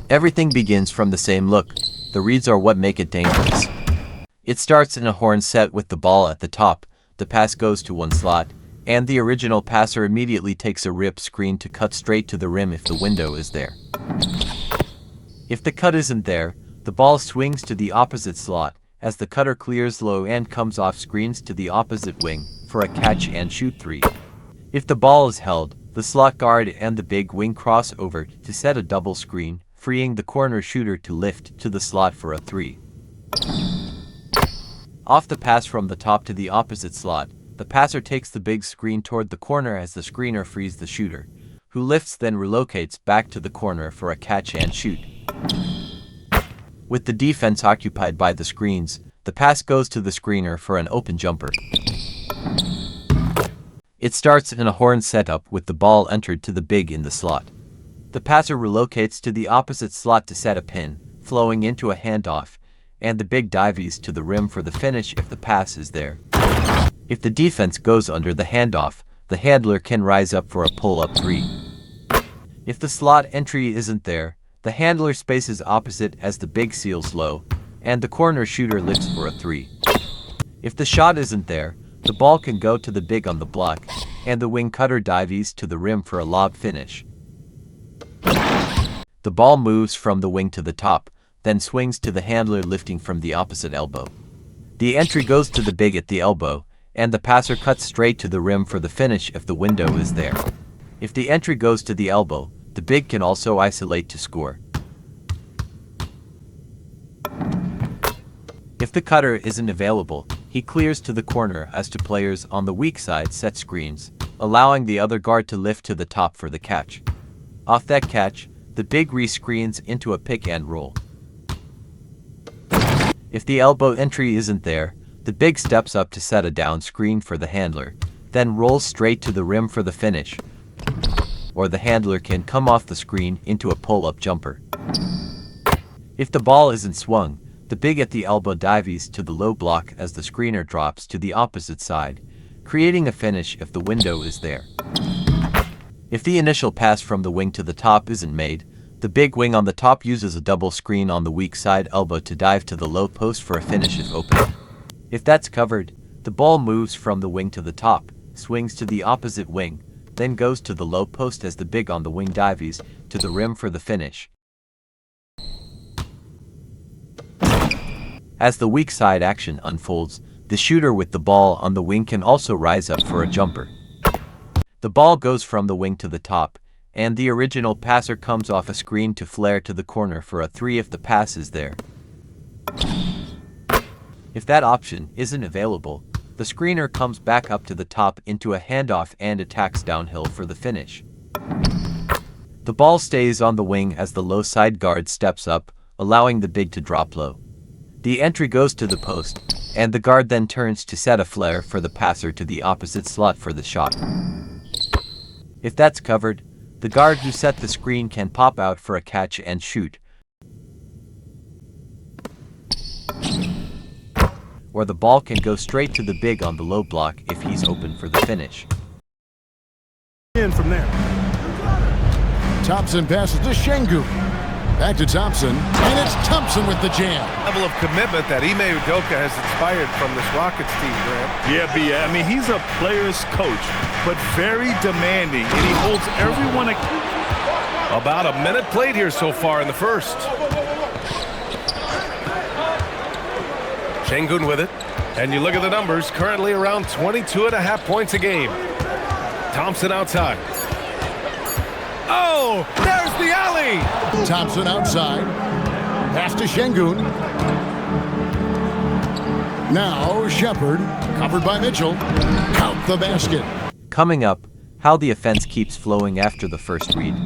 Everything begins from the same look. The reads are what make it dangerous. It starts in a horn set with the ball at the top, the pass goes to one slot, and the original passer immediately takes a rip screen to cut straight to the rim if the window is there. If the cut isn't there, the ball swings to the opposite slot as the cutter clears low and comes off screens to the opposite wing for a catch and shoot three. If the ball is held, the slot guard and the big wing cross over to set a double screen, freeing the corner shooter to lift to the slot for a three. Off the pass from the top to the opposite slot, the passer takes the big screen toward the corner as the screener frees the shooter, who lifts then relocates back to the corner for a catch and shoot. With the defense occupied by the screens, the pass goes to the screener for an open jumper. It starts in a horn setup with the ball entered to the big in the slot. The passer relocates to the opposite slot to set a pin, flowing into a handoff, and the big dives to the rim for the finish if the pass is there. If the defense goes under the handoff, the handler can rise up for a pull-up three. If the slot entry isn't there, the handler spaces opposite as the big seals low, and the corner shooter lifts for a three. If the shot isn't there, the ball can go to the big on the block, and the wing cutter dives to the rim for a lob finish. The ball moves from the wing to the top, then swings to the handler lifting from the opposite elbow. The entry goes to the big at the elbow, and the passer cuts straight to the rim for the finish if the window is there. If the entry goes to the elbow, the big can also isolate to score. If the cutter isn't available, he clears to the corner as two players on the weak side set screens, allowing the other guard to lift to the top for the catch. Off that catch, the big re-screens into a pick and roll. If the elbow entry isn't there, the big steps up to set a down screen for the handler, then rolls straight to the rim for the finish, or the handler can come off the screen into a pull-up jumper. If the ball isn't swung, the big at the elbow dives to the low block as the screener drops to the opposite side, creating a finish if the window is there. If the initial pass from the wing to the top isn't made, the big wing on the top uses a double screen on the weak side elbow to dive to the low post for a finish if open. If that's covered, the ball moves from the wing to the top, swings to the opposite wing, then goes to the low post as the big on the wing dives to the rim for the finish. As the weak side action unfolds, the shooter with the ball on the wing can also rise up for a jumper. The ball goes from the wing to the top, and the original passer comes off a screen to flare to the corner for a three if the pass is there. If that option isn't available, the screener comes back up to the top into a handoff and attacks downhill for the finish. The ball stays on the wing as the low side guard steps up, allowing the big to drop low. The entry goes to the post, and the guard then turns to set a flare for the passer to the opposite slot for the shot. If that's covered, the guard who set the screen can pop out for a catch and shoot, or the ball can go straight to the big on the low block if he's open for the finish. In from there. Thompson passes to Sengun. Back to Thompson, and it's Thompson with the jam. Level of commitment that Ime Udoka has inspired from this Rockets team, Durant. Yeah, B. I mean, he's a player's coach, but very demanding, and he holds everyone accountable. About a minute played here so far in the first. Sengun with it, and you look at the numbers, currently around 22.5 points a game. Thompson outside. Oh, there's the alley! Thompson outside. Pass to Sengun. Now Shepard, covered by Mitchell. Count the basket. Coming up, how the offense keeps flowing after the first read.